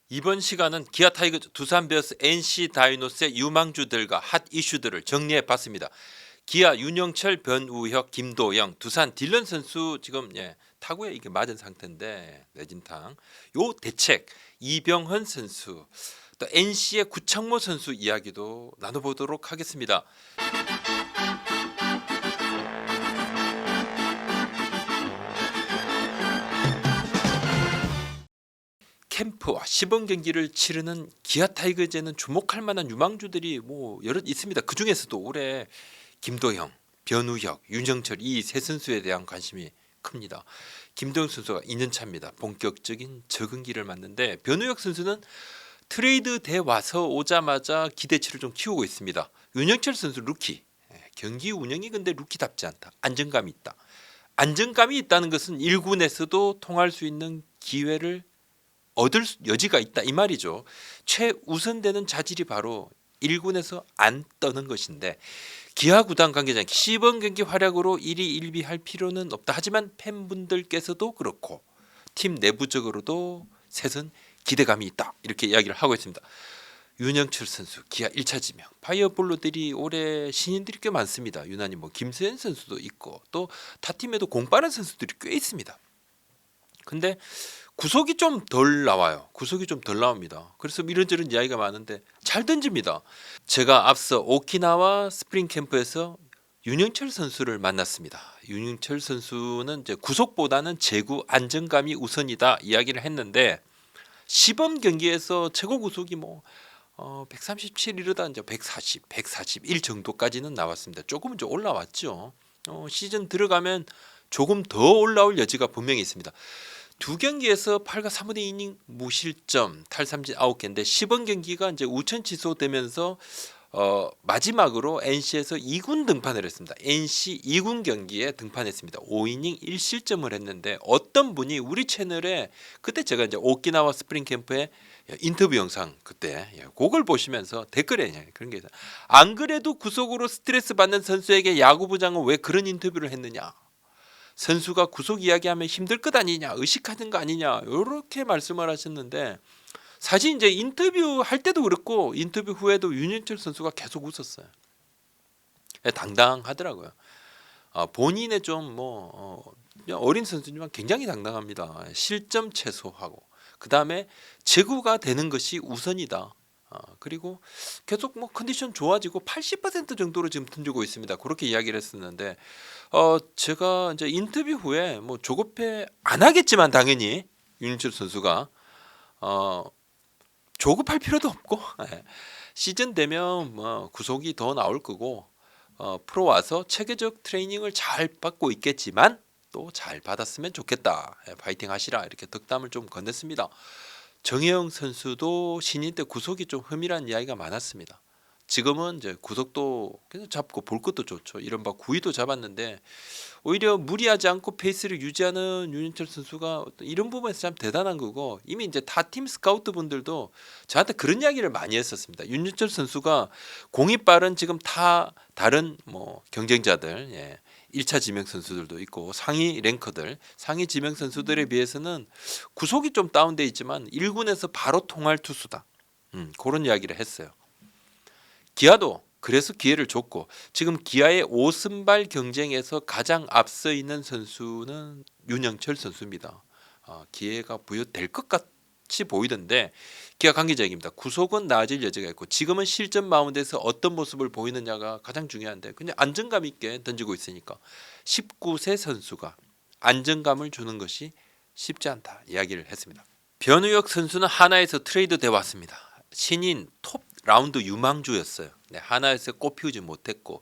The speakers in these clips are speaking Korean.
이번 시간은 기아 타이거즈, 두산 베어스, NC 다이노스의 유망주들과 핫 이슈들을 정리해 봤습니다. 기아 윤영철, 변우혁, 김도영, 두산 딜런 선수 지금 타구에 이게 맞은 상태인데 내진탕. 요 대책 이병헌 선수, 또 NC의 구창모 선수 이야기도 나눠보도록 하겠습니다. 캠프와 시범 경기를 치르는 기아 타이거즈에는 주목할 만한 유망주들이 여러 있습니다. 그 중에서도 올해 김도영, 변우혁, 윤영철 이 세 선수에 대한 관심이 큽니다. 김도영 선수가 2년 차입니다. 본격적인 적응기를 맞는데 변우혁 선수는 트레이드 돼 와서 오자마자 기대치를 좀 키우고 있습니다. 윤영철 선수 루키, 경기 운영이 근데 루키답지 않다. 안정감이 있다. 안정감이 있다는 것은 1군에서도 통할 수 있는 기회를 얻을 여지가 있다 이 말이죠. 최우선되는 자질이 바로 1군에서 안 떠는 것인데 기아 구단 관계자 시범 경기 활약으로 1위 1비 할 필요는 없다. 하지만 팬분들께서도 그렇고 팀 내부적으로도 셋은 기대감이 있다. 이렇게 이야기를 하고 있습니다. 윤영철 선수 기아 1차 지명. 파이어볼로들이 올해 신인들이 꽤 많습니다. 유난히 김세현 선수도 있고 또 타 팀에도 공 빠른 선수들이 꽤 있습니다. 근데 구속이 좀 덜 나와요. 구속이 좀 덜 나옵니다. 그래서 이런저런 이야기가 많은데 잘 던집니다. 제가 앞서 오키나와 스프링 캠프에서 윤영철 선수를 만났습니다. 윤영철 선수는 이제 구속보다는 제구 안정감이 우선이다 이야기를 했는데 시범 경기에서 최고 구속이 137 이르다 이제 140, 141 정도까지는 나왔습니다. 조금은 좀 올라왔죠. 시즌 들어가면 조금 더 올라올 여지가 분명히 있습니다. 두 경기에서 8과 3분의 2이닝 무실점 탈삼진 9개인데 시범 경기가 이제 우천 취소되면서 마지막으로 NC에서 2군 등판을 했습니다. NC 2군 경기에 등판했습니다. 5이닝 1실점을 했는데 어떤 분이 우리 채널에 그때 제가 이제 오키나와 스프링 캠프에 인터뷰 영상 그때 그걸 보시면서 댓글에 그런 게 있어요. 안 그래도 구속으로 스트레스 받는 선수에게 야구부장은 왜 그런 인터뷰를 했느냐. 선수가 구속 이야기하면 힘들 것 아니냐, 의식하는 거 아니냐 이렇게 말씀을 하셨는데 사실 이제 인터뷰 할 때도 그렇고 인터뷰 후에도 윤영철 선수가 계속 웃었어요. 당당하더라고요. 본인의 좀 어린 선수지만 굉장히 당당합니다. 실점 최소하고 그 다음에 제구가 되는 것이 우선이다. 그리고 계속 컨디션 좋아지고 80% 정도로 지금 던지고 있습니다. 그렇게 이야기를 했었는데 제가 이제 인터뷰 후에 조급해 안 하겠지만 당연히 윤철 선수가 조급할 필요도 없고 시즌 되면 구속이 더 나올 거고 프로 와서 체계적 트레이닝을 잘 받고 있겠지만 또 잘 받았으면 좋겠다. 파이팅 하시라 이렇게 덕담을 좀 건넸습니다. 정혜영 선수도 신인 때 구속이 좀 흠이라는 이야기가 많았습니다. 지금은 이제 구속도 계속 잡고 볼 것도 좋죠. 이른바 구위도 잡았는데 오히려 무리하지 않고 페이스를 유지하는 윤인철 선수가 이런 부분에서 참 대단한 거고 이미 이제 타 팀 스카우트 분들도 저한테 그런 이야기를 많이 했었습니다. 윤인철 선수가 공이 빠른 지금 다른 경쟁자들 1차 지명 선수들도 있고 상위 랭커들, 상위 지명 선수들에 비해서는 구속이 좀 다운돼 있지만 1군에서 바로 통할 투수다. 그런 이야기를 했어요. 기아도 그래서 기회를 줬고 지금 기아의 5선발 경쟁에서 가장 앞서 있는 선수는 윤영철 선수입니다. 기회가 부여될 것 같이 보이던데 기아 관계자 얘기입니다. 구속은 나아질 여지가 있고 지금은 실전 마운드에서 어떤 모습을 보이느냐가 가장 중요한데 그냥 안정감 있게 던지고 있으니까 19세 선수가 안정감을 주는 것이 쉽지 않다 이야기를 했습니다. 변우혁 선수는 하나에서 트레이드 돼 왔습니다. 신인 톱 라운드 유망주였어요. 하나에서 꼽히지 못했고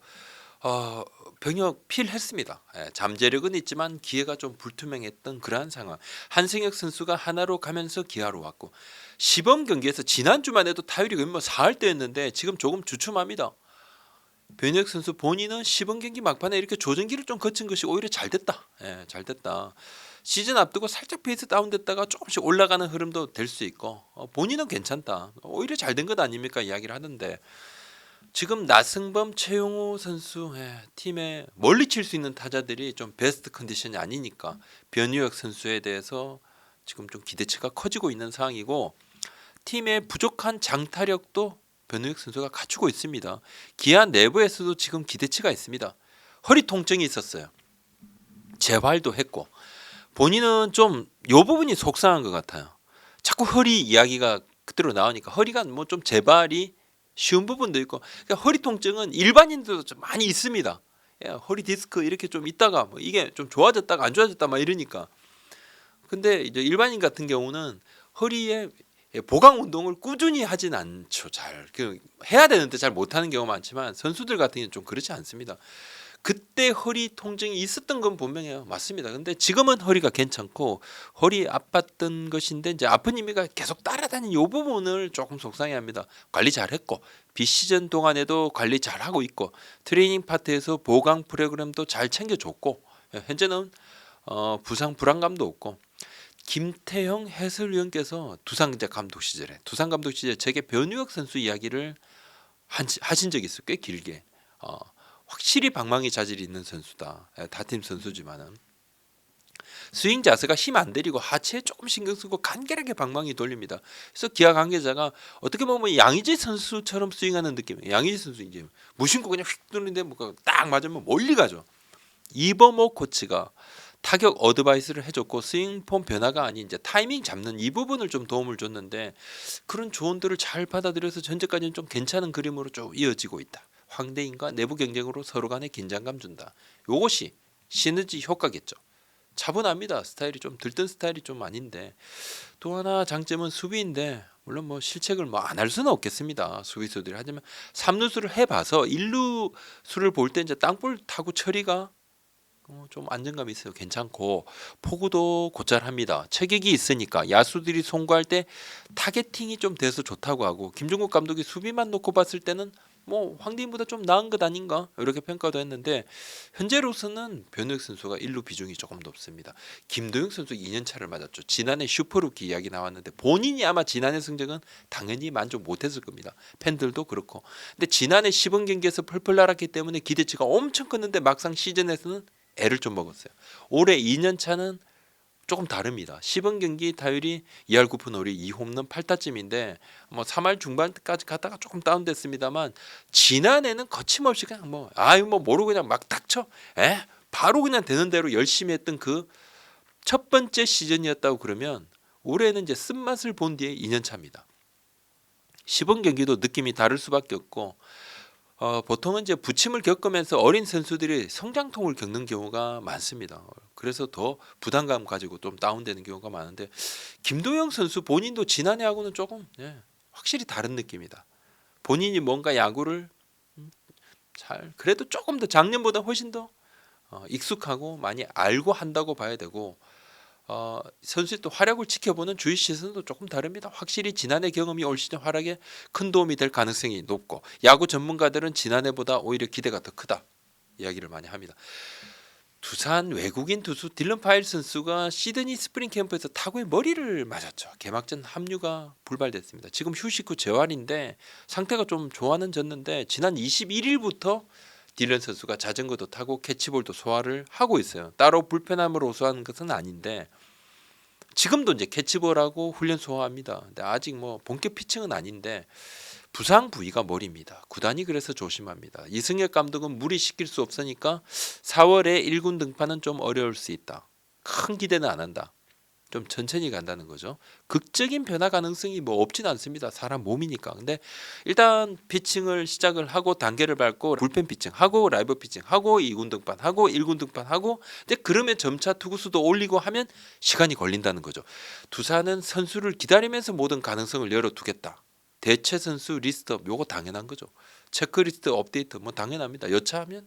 병역 필했습니다. 잠재력은 있지만 기회가 좀 불투명했던 그러한 상황. 한승혁 선수가 하나로 가면서 기아로 왔고 시범 경기에서 지난주만 해도 타율이 4할대였는데 지금 조금 주춤합니다. 변혁 선수 본인은 시범 경기 막판에 이렇게 조정기를 좀 거친 것이 오히려 잘 됐다. 잘 됐다. 시즌 앞두고 살짝 페이스 다운됐다가 조금씩 올라가는 흐름도 될 수 있고 본인은 괜찮다. 오히려 잘 된 것 아닙니까 이야기를 하는데 지금 나승범, 최용우 선수 팀에 멀리 칠 수 있는 타자들이 좀 베스트 컨디션이 아니니까 변유혁 선수에 대해서 지금 좀 기대치가 커지고 있는 상황이고 팀의 부족한 장타력도 변우혁 선수가 갖추고 있습니다. 기아 내부에서도 지금 기대치가 있습니다. 허리 통증이 있었어요. 재활도 했고 본인은 좀 요 부분이 속상한 것 같아요. 자꾸 허리 이야기가 그대로 나오니까 허리가 뭐 좀 재발이 쉬운 부분도 있고, 그러니까 허리 통증은 일반인들도 좀 많이 있습니다. 허리 디스크 이렇게 좀 있다가 뭐 이게 좀 좋아졌다가 안 좋아졌다 막 이러니까. 근데 이제 일반인 같은 경우는 허리에 보강 운동을 꾸준히 하진 않죠. 잘 해야 되는데 잘 못하는 경우가 많지만 선수들 같은 경우는 좀 그렇지 않습니다. 그때 허리 통증이 있었던 건 분명해요. 맞습니다. 근데 지금은 허리가 괜찮고 허리 아팠던 것인데 이제 아픈 의미가 계속 따라다니는 이 부분을 조금 속상해합니다. 관리 잘했고 비시즌 동안에도 관리 잘하고 있고 트레이닝 파트에서 보강 프로그램도 잘 챙겨줬고 현재는 부상 불안감도 없고. 김태형 해설위원께서 두산 감독 시절에 제게 변우혁 선수 이야기를 하신 적이 있어요. 꽤 길게. 확실히 방망이 자질이 있는 선수다. 다팀 선수지만은 스윙 자세가 힘 안 들이고 하체에 조금 신경 쓰고 간결하게 방망이 돌립니다. 그래서 기아 관계자가 어떻게 보면 양의지 선수처럼 스윙하는 느낌이에요. 양의지 선수 이제 무심코 그냥 휙 돌리는데 뭐 딱 맞으면 멀리 가죠. 이범호 코치가 타격 어드바이스를 해줬고 스윙폼 변화가 아닌 이제 타이밍 잡는 이 부분을 좀 도움을 줬는데 그런 조언들을 잘 받아들여서 현재까지는 좀 괜찮은 그림으로 쭉 이어지고 있다. 황대인과 내부 경쟁으로 서로 간에 긴장감 준다. 요것이 시너지 효과겠죠. 차분합니다. 스타일이 좀 들뜬 스타일이 좀 아닌데 또 하나 장점은 수비인데 물론 뭐 실책을 뭐 안 할 수는 없겠습니다. 수비수들이. 하지만 3루수를 해봐서 1루수를 볼 때 이제 땅볼 타구 처리가 좀 안정감이 있어요. 괜찮고 포구도 곧잘합니다. 체격이 있으니까 야수들이 송구할 때 타겟팅이 좀 돼서 좋다고 하고 김종국 감독이 수비만 놓고 봤을 때는 뭐 황대인보다 좀 나은 것 아닌가 이렇게 평가도 했는데 현재로서는 변우혁 선수가 1루 비중이 조금 높습니다. 김도영 선수 2년차를 맞았죠. 지난해 슈퍼루키 이야기 나왔는데 본인이 아마 지난해 성적은 당연히 만족 못했을 겁니다. 팬들도 그렇고. 근데 지난해 시범 경기에서 펄펄 날았기 때문에 기대치가 엄청 컸는데 막상 시즌에서는 애를 좀 먹었어요. 올해 2년차는 조금 다릅니다. 시범 경기 타율이 2할 9푼 5리 2홈런 8타점인데 뭐 3할 중반까지 갔다가 조금 다운됐습니다만 지난해는 거침없이 그냥 뭐 모르고 그냥 막 닥쳐. 바로 그냥 되는 대로 열심히 했던 그 첫 번째 시즌이었다고 그러면 올해는 이제 쓴맛을 본 뒤에 2년 차입니다. 시범 경기도 느낌이 다를 수밖에 없고 보통은 이제 부침을 겪으면서 어린 선수들이 성장통을 겪는 경우가 많습니다. 그래서 더 부담감 가지고 좀 다운되는 경우가 많은데 김도영 선수 본인도 지난해하고는 조금 확실히 다른 느낌이다. 본인이 뭔가 야구를 그래도 조금 더 작년보다 훨씬 더 익숙하고 많이 알고 한다고 봐야 되고 선수의 또 활약을 지켜보는 주위 시선도 조금 다릅니다. 확실히 지난해 경험이 올 시즌 활약에 큰 도움이 될 가능성이 높고 야구 전문가들은 지난해보다 오히려 기대가 더 크다 이야기를 많이 합니다. 두산 외국인 투수 딜런 파일 선수가 시드니 스프링 캠프에서 타구에 머리를 맞았죠. 개막전 합류가 불발됐습니다. 지금 휴식 후 재활인데 상태가 좀 좋아는 졌는데 지난 21일부터 딜런 선수가 자전거도 타고 캐치볼도 소화를 하고 있어요. 따로 불편함을 호소하는 것은 아닌데 지금도 이제 캐치볼하고 훈련 소화합니다. 근데 아직 뭐 본격 피칭은 아닌데 부상 부위가 머리입니다. 구단이 그래서 조심합니다. 이승엽 감독은 무리시킬 수 없으니까 4월에 1군 등판은 좀 어려울 수 있다. 큰 기대는 안 한다. 좀 천천히 간다는 거죠. 극적인 변화 가능성이 뭐 없진 않습니다. 사람 몸이니까. 근데 일단 피칭을 시작을 하고 단계를 밟고 불펜 피칭 하고 라이브 피칭 하고 2군 등판 하고 1군 등판 하고 근데 그러면 점차 투구수도 올리고 하면 시간이 걸린다는 거죠. 두산은 선수를 기다리면서 모든 가능성을 열어두겠다. 대체 선수 리스트업 요거 당연한 거죠. 체크리스트 업데이트 뭐 당연합니다. 여차하면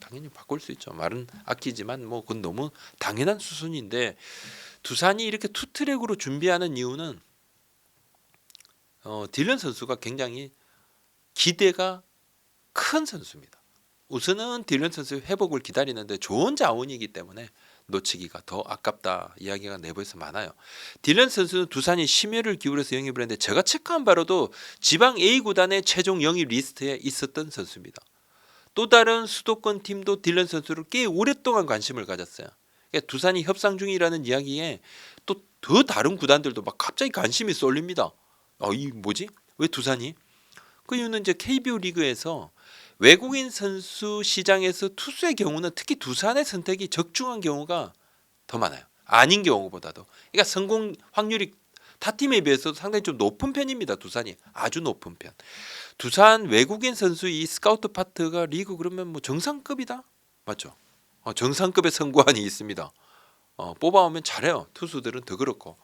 당연히 바꿀 수 있죠. 말은 아끼지만 뭐 그건 너무 당연한 수순인데 두산이 이렇게 투트랙으로 준비하는 이유는 딜런 선수가 굉장히 기대가 큰 선수입니다. 우선은 딜런 선수의 회복을 기다리는데 좋은 자원이기 때문에 놓치기가 더 아깝다 이야기가 내부에서 많아요. 딜런 선수는 두산이 심혈을 기울여서 영입을 했는데 제가 체크한 바로도 지방 A 구단의 최종 영입 리스트에 있었던 선수입니다. 또 다른 수도권 팀도 딜런 선수를 꽤 오랫동안 관심을 가졌어요. 그러니까 두산이 협상 중이라는 이야기에 또 더 다른 구단들도 막 갑자기 관심이 쏠립니다. 이 뭐지? 왜 두산이? 그 이유는 이제 KBO 리그에서 외국인 선수 시장에서 투수의 경우는 특히 두산의 선택이 적중한 경우가 더 많아요. 아닌 경우보다도. 그러니까 성공 확률이 타 팀에 비해서 상당히 좀 높은 편입니다. 두산이 아주 높은 편. 두산 외국인 선수 이 스카우트 파트가 리그 그러면 뭐 정상급이다, 맞죠? 정상급의 선구안이 있습니다. 뽑아오면 잘해요. 투수들은 더 그렇고.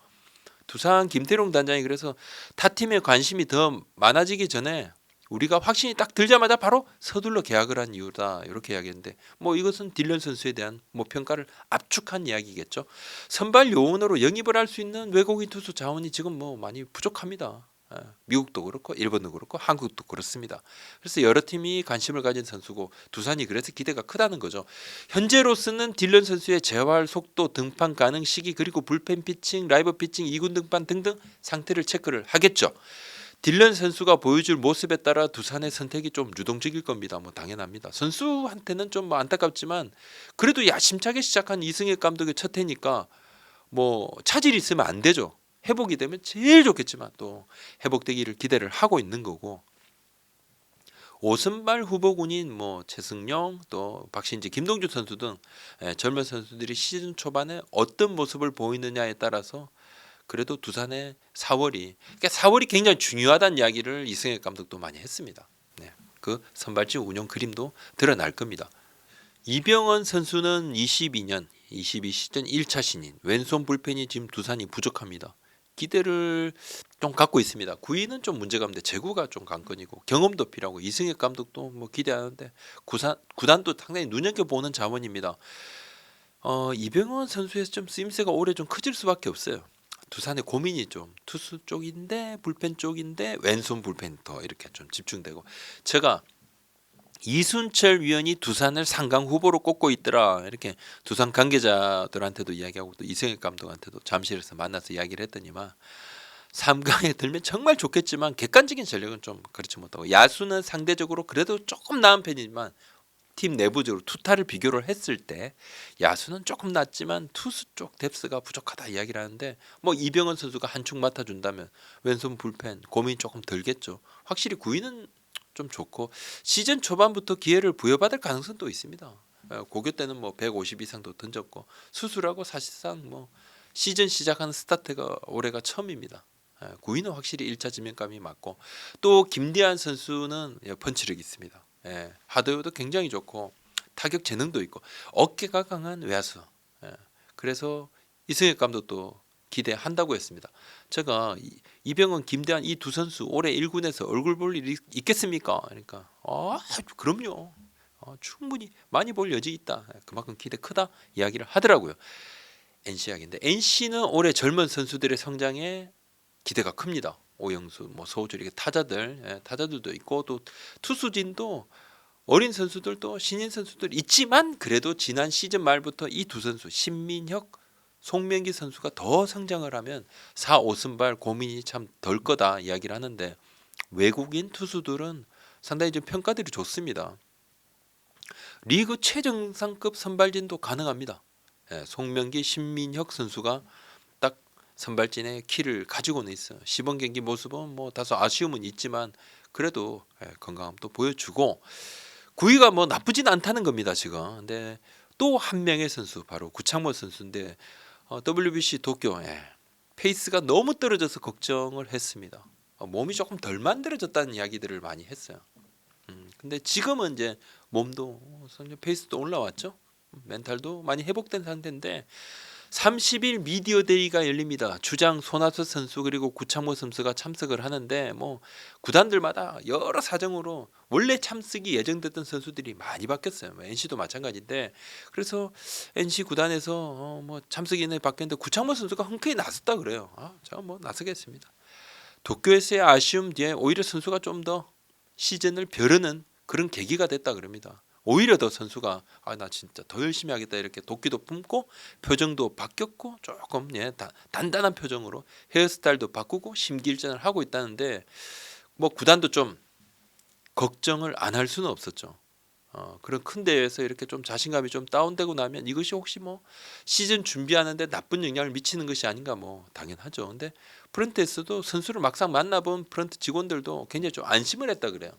두산 김태룡 단장이 그래서 타 팀에 관심이 더 많아지기 전에 우리가 확신이 딱 들자마자 바로 서둘러 계약을 한 이유다 이렇게 이야기했는데 뭐 이것은 딜런 선수에 대한 뭐 평가를 압축한 이야기겠죠. 선발 요원으로 영입을 할 수 있는 외국인 투수 자원이 지금 뭐 많이 부족합니다. 미국도 그렇고 일본도 그렇고 한국도 그렇습니다. 그래서 여러 팀이 관심을 가진 선수고 두산이 그래서 기대가 크다는 거죠. 현재로서는 딜런 선수의 재활 속도, 등판 가능 시기 그리고 불펜 피칭, 라이브 피칭, 2군 등판 등등 상태를 체크를 하겠죠. 딜런 선수가 보여줄 모습에 따라 두산의 선택이 좀 유동적일 겁니다. 뭐 당연합니다. 선수한테는 좀 뭐 안타깝지만 그래도 야심차게 시작한 이승엽 감독의 첫 해니까 뭐 차질이 있으면 안 되죠. 회복이 되면 제일 좋겠지만 또 회복되기를 기대를 하고 있는 거고. 오선발 후보군인 뭐 최승용 또 박신지 김동주 선수 등 젊은 선수들이 시즌 초반에 어떤 모습을 보이느냐에 따라서 그래도 두산의 4월이 그러니까 4월이 굉장히 중요하다는 이야기를 이승엽 감독도 많이 했습니다. 네, 그 선발진 운영 그림도 드러날 겁니다. 이병헌 선수는 22년 22 시즌 1차 신인 왼손 불펜이 지금 두산이 부족합니다. 기대를 좀 갖고 있습니다. 구위는 좀 문제가 없는데 제구가 좀 관건이고 경험도 필요하고 이승엽 감독도 뭐 기대하는데 구단도 상당히 눈여겨보는 자원입니다. 이병헌 선수의 좀 쓰임새가 올해 좀 커질 수밖에 없어요. 두산의 고민이 좀 투수 쪽인데 불펜 쪽인데 왼손 불펜 더 이렇게 좀 집중되고 제가 이순철 위원이 두산을 상강 후보로 꼽고 있더라 이렇게 두산 관계자들한테도 이야기하고 또 이승엽 감독한테도 잠실에서 만나서 이야기를 했더니만 3강에 들면 정말 좋겠지만 객관적인 전력은 좀 그렇지 못하고 야수는 상대적으로 그래도 조금 나은 편이지만 팀 내부적으로 투타를 비교를 했을 때 야수는 조금 낮지만 투수 쪽 뎁스가 부족하다 이야기를 하는데 뭐 이병헌 선수가 한 축 맡아준다면 왼손 불펜 고민 조금 덜겠죠. 확실히 구위는 좀 좋고 시즌 초반부터 기회를 부여받을 가능성도 있습니다. 고교 때는 뭐 150 이상도 던졌고 수술하고 사실상 뭐 시즌 시작하는 스타트가 올해가 처음입니다. 구위는 확실히 1차 지명감이 맞고 또 김대한 선수는 펀치력이 있습니다. 하드웨어도 굉장히 좋고 타격 재능도 있고 어깨가 강한 외야수. 그래서 이승엽 감독도 기대한다고 했습니다. 제가 이병헌, 김대한 이 두 선수 올해 1군에서 얼굴 볼 일이 있겠습니까? 그러니까 그럼요. 충분히 많이 볼 여지 있다. 그만큼 기대 크다 이야기를 하더라고요. NC 이야기인데 NC는 올해 젊은 선수들의 성장에 기대가 큽니다. 오영수, 뭐 서우철 이게 타자들도 있고 또 투수진도 어린 선수들도 신인 선수들 있지만 그래도 지난 시즌 말부터 이 두 선수 신민혁, 송명기 선수가 더 성장을 하면 4, 5선발 고민이 참 덜 거다 이야기를 하는데 외국인 투수들은 상당히 좀 평가들이 좋습니다. 리그 최정상급 선발진도 가능합니다. 송명기, 신민혁 선수가 딱 선발진의 키를 가지고는 있어요. 시범 경기 모습은 뭐 다소 아쉬움은 있지만 그래도 건강함도 보여주고 구위가 뭐 나쁘진 않다는 겁니다 지금. 근데 또 한 명의 선수 바로 구창모 선수인데 WBC 도쿄 페이스가 너무 떨어져서 걱정을 했습니다. 몸이 조금 덜 만들어졌다는 이야기들을 많이 했어요. 근데 지금은 이제 몸도 페이스도 올라왔죠. 멘탈도 많이 회복된 상태인데 30일 미디어 데이가 열립니다. 주장 손아섭 선수 그리고 구창모 선수가 참석을 하는데 뭐 구단들마다 여러 사정으로 원래 참석이 예정됐던 선수들이 많이 바뀌었어요. NC도 마찬가지인데 그래서 NC 구단에서 뭐 참석인을 바뀌었는데 구창모 선수가 흔쾌히 나섰다 그래요. 제가 뭐 나서겠습니다. 도쿄에서의 아쉬움 뒤에 오히려 선수가 좀 더 시즌을 벼르는 그런 계기가 됐다 그럽니다. 오히려 더 선수가 나 진짜 더 열심히 하겠다 이렇게 도끼도 품고 표정도 바뀌었고 조금 단단한 표정으로 헤어스타일도 바꾸고 심기일전을 하고 있다는데 뭐 구단도 좀 걱정을 안 할 수는 없었죠. 그런 큰 대회에서 이렇게 좀 자신감이 좀 다운되고 나면 이것이 혹시 뭐 시즌 준비하는데 나쁜 영향을 미치는 것이 아닌가 뭐 당연하죠. 근데 프런트에서도 선수를 막상 만나본 프런트 직원들도 굉장히 좀 안심을 했다 그래요.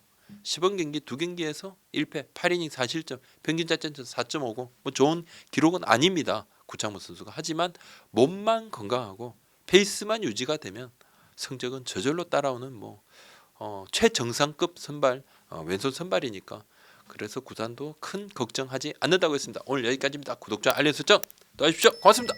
시범 경기 2경기에서 1패 8이닝 4실점 평균 자책점 4.50 뭐 좋은 기록은 아닙니다. 구창모 선수가. 하지만 몸만 건강하고 페이스만 유지가 되면 성적은 저절로 따라오는 뭐 최정상급 선발 왼손 선발이니까 그래서 구단도 큰 걱정하지 않는다고 했습니다. 오늘 여기까지입니다. 구독자 알림 설정 또 하십시오. 고맙습니다.